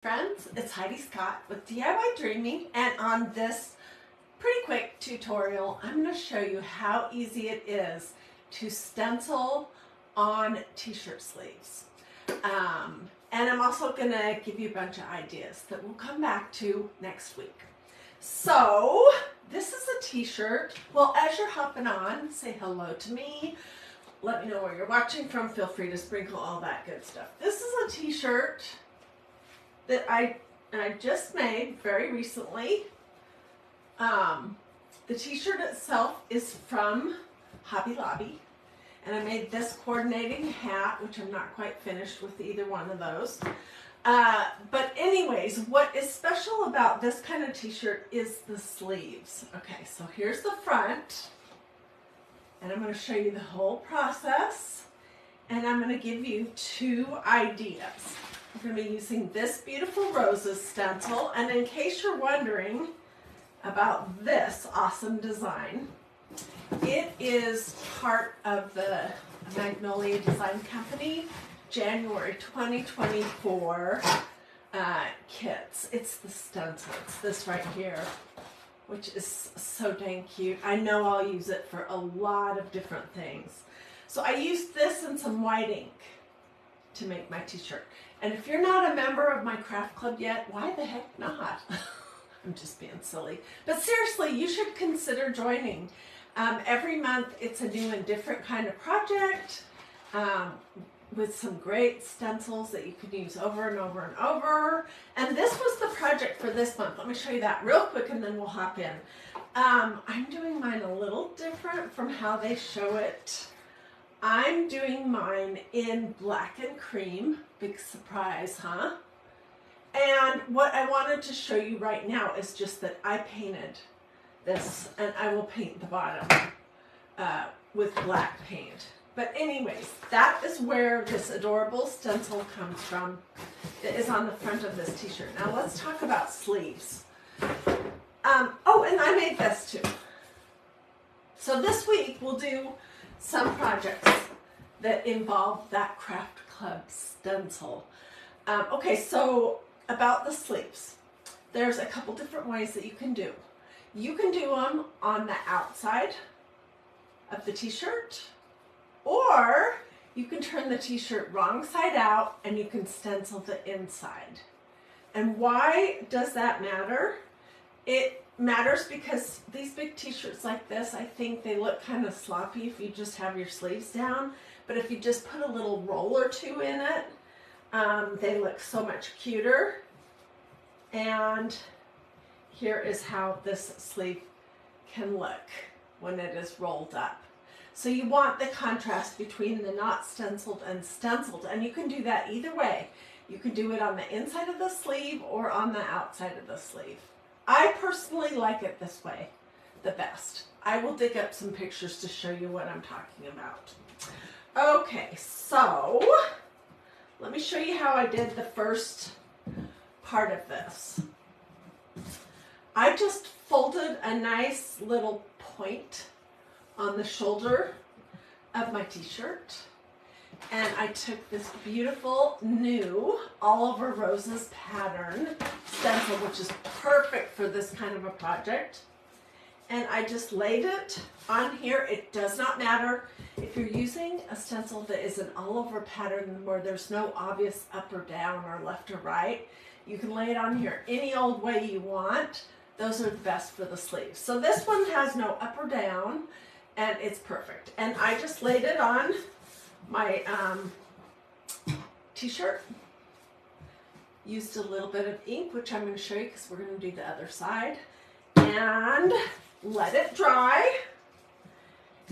Friends, it's Hiedi Scott with DIY and on this pretty quick tutorial I'm going to show you how easy it is to stencil on t-shirt sleeves. And I'm also going to give you a bunch of ideas that we'll come back to next week. So this is a t-shirt. Well, as you're hopping on, say hello to me. Let me know where you're watching from. Feel free to sprinkle all that good stuff. This is a t-shirt that I just made very recently. The t-shirt itself is from Hobby Lobby, and I made this coordinating hat, which I'm not quite finished with either one of those. But anyways, what is special about this kind of t-shirt is the sleeves. Okay, so here's the front, and I'm going to show you the whole process, and I'm going to give you two ideas. We're going to be using this beautiful roses stencil, and in case you're wondering about this awesome design, it is part of the Magnolia Design Company January 2024 kits. It's the stencil. It's this right here, which is so dang cute. I know I'll use it for a lot of different things. So I used this and some white ink to make my t-shirt. And if you're not a member of my craft club yet, why the heck not? I'm just being silly. But seriously, you should consider joining. Every month it's a new and different kind of project with some great stencils that you can use over and over and over. And this was the project for this month. Let me show you that real quick and then we'll hop in. I'm doing mine a little different from how they show it. I'm doing mine in black and cream. Big surprise, huh? And what I wanted to show you right now is just that I painted this, and I will paint the bottom with black paint. But anyways, that is where this adorable stencil comes from. It is on the front of this t-shirt. Now let's talk about sleeves. Oh, and I made this too. So this week we'll do some projects that involve that craft club stencil. Okay, so about the sleeves, there's a couple different ways that you can do. You can do them on the outside of the t-shirt, or you can turn the t-shirt wrong side out and you can stencil the inside. And why does that matter? It matters because these big t-shirts like this, I think they look kind of sloppy if you just have your sleeves down. But if you just put a little roll or two in it, they look so much cuter. And here is how this sleeve can look when it is rolled up. So you want the contrast between the not stenciled and stenciled, and you can do that either way. You can do it on the inside of the sleeve or on the outside of the sleeve. I personally like it this way the best. I will dig up some pictures to show you what I'm talking about. Okay, so let me show you how I did the first part of this. I just folded a nice little point on the shoulder of my t-shirt, and I took this beautiful new all over roses pattern stencil, which is perfect for this kind of a project, and I just laid it on here. It does not matter if you're using a stencil that is an all over pattern where there's no obvious up or down or left or right. You can lay it on here any old way you want. Those are the best for the sleeves. So this one has no up or down, and it's perfect. And I just laid it on my t-shirt. Used a little bit of ink, which I'm going to show you because we're going to do the other side. And let it dry.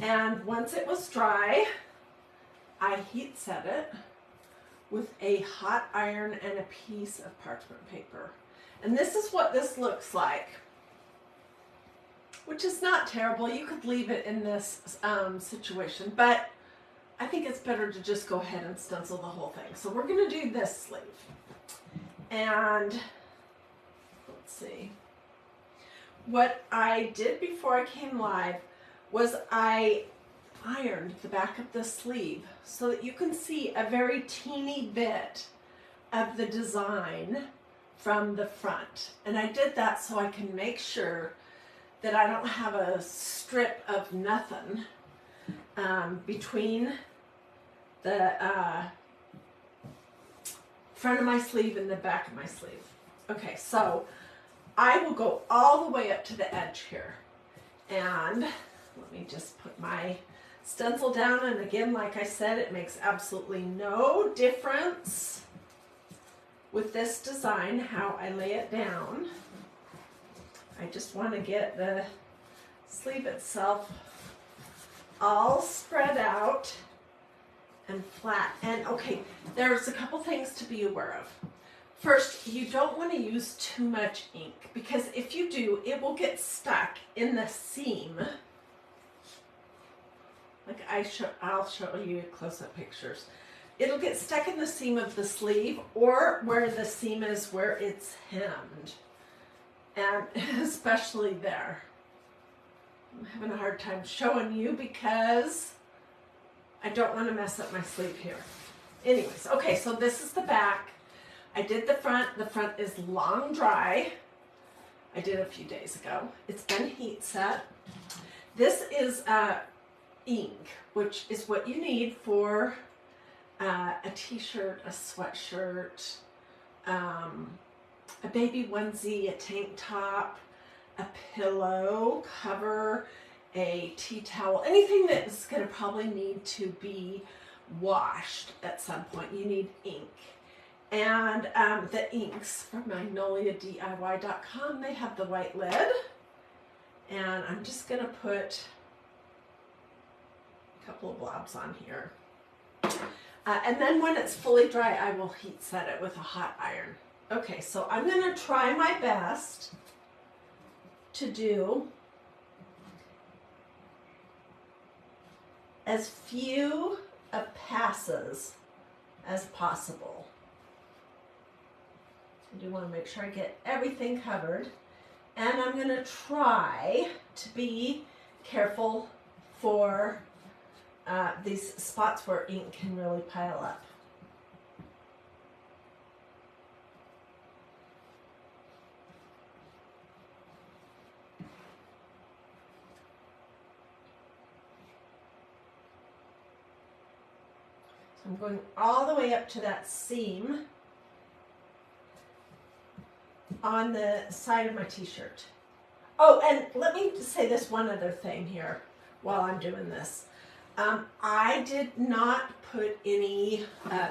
And once it was dry, I heat set it with a hot iron and a piece of parchment paper. And this is what this looks like, which is not terrible. You could leave it in this situation, but I think it's better to just go ahead and stencil the whole thing. So we're going to do this sleeve. And let's see. What I did before I came live was I ironed the back of the sleeve so that you can see a very teeny bit of the design from the front. And I did that so I can make sure that I don't have a strip of nothing between the front of my sleeve and the back of my sleeve. Okay, so I will go all the way up to the edge here. And let me just put my stencil down. And again, like I said, it makes absolutely no difference with this design how I lay it down. I just want to get the sleeve itself all spread out and flat. And okay, there's a couple things to be aware of. First, you don't want to use too much ink, because if you do, it will get stuck in the seam. Like I'll show you close-up pictures. It'll get stuck in the seam of the sleeve, or where the seam is where it's hemmed. And especially there. I'm having a hard time showing you because I don't want to mess up my sleeve here. Anyways, okay, so this is the back. I did the front. The front is long dry. I did a few days ago. It's been heat set. This is ink, which is what you need for a t-shirt, a sweatshirt, a baby onesie, a tank top, a pillow cover, a tea towel, anything that's going to probably need to be washed at some point. You need ink. And the inks from MagnoliaDIY.com, they have the white lid. And I'm just going to put a couple of blobs on here. And then when it's fully dry, I will heat set it with a hot iron. Okay, so I'm going to try my best to do as few passes as possible. I do want to make sure I get everything covered. And I'm going to try to be careful for these spots where ink can really pile up. So I'm going all the way up to that seam on the side of my t-shirt. Oh, and let me say this one other thing here while I'm doing this. I did not put any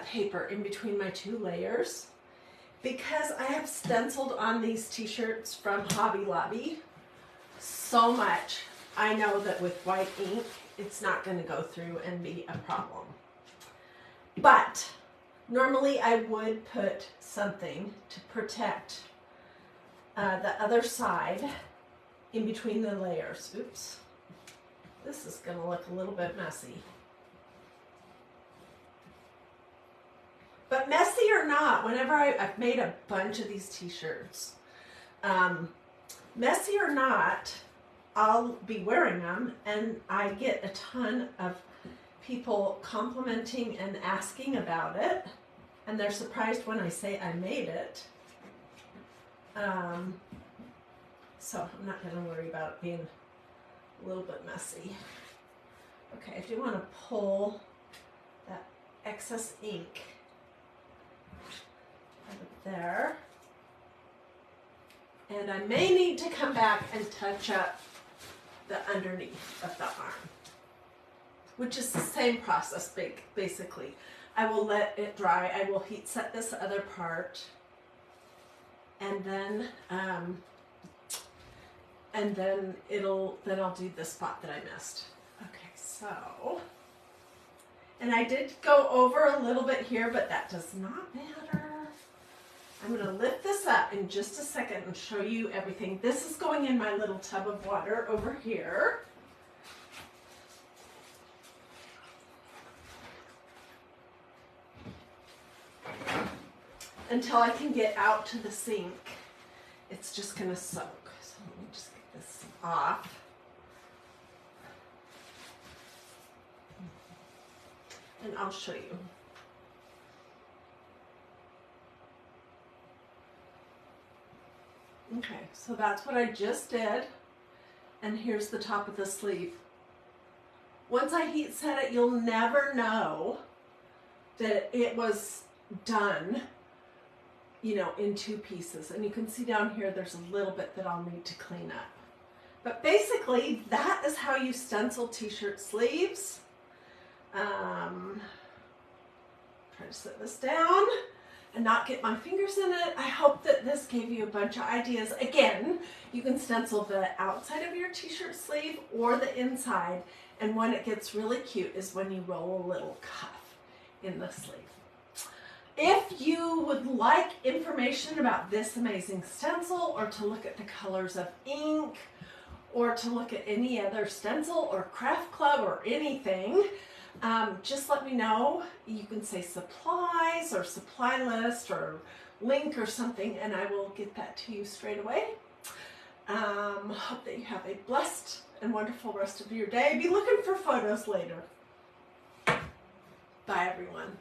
paper in between my two layers because I have stenciled on these t-shirts from Hobby Lobby so much. I know that with white ink, it's not going to go through and be a problem. But normally I would put something to protect the other side in between the layers. Oops. This is going to look a little bit messy. But messy or not, whenever I've made a bunch of these t-shirts, messy or not, I'll be wearing them and I get a ton of people complimenting and asking about it, and they're surprised when I say I made it. So I'm not going to worry about it being a little bit messy. Okay, I do want to pull that excess ink out of there. And I may need to come back and touch up the underneath of the arm, which is the same process basically. I will let it dry. I will heat set this other part, and then I'll do the spot that I missed. Okay, so, and I did go over a little bit here, but that does not matter. I'm going to lift this up in just a second and show you everything. This is going in my little tub of water over here. Until I can get out to the sink, it's just going to soak. So let me just get this off. And I'll show you. Okay, so that's what I just did. And here's the top of the sleeve. Once I heat set it, you'll never know that it was done, you know, in 2 pieces. And you can see down here, there's a little bit that I'll need to clean up. But basically, that is how you stencil t-shirt sleeves. Try to set this down and not get my fingers in it. I hope that this gave you a bunch of ideas. Again, you can stencil the outside of your t-shirt sleeve or the inside. And when it gets really cute is when you roll a little cuff in the sleeve. If you would like information about this amazing stencil, or to look at the colors of ink, or to look at any other stencil or craft club or anything, just let me know. You can say supplies or supply list or link or something, and I will get that to you straight away. Hope that you have a blessed and wonderful rest of your day. Be looking for photos later. Bye, everyone.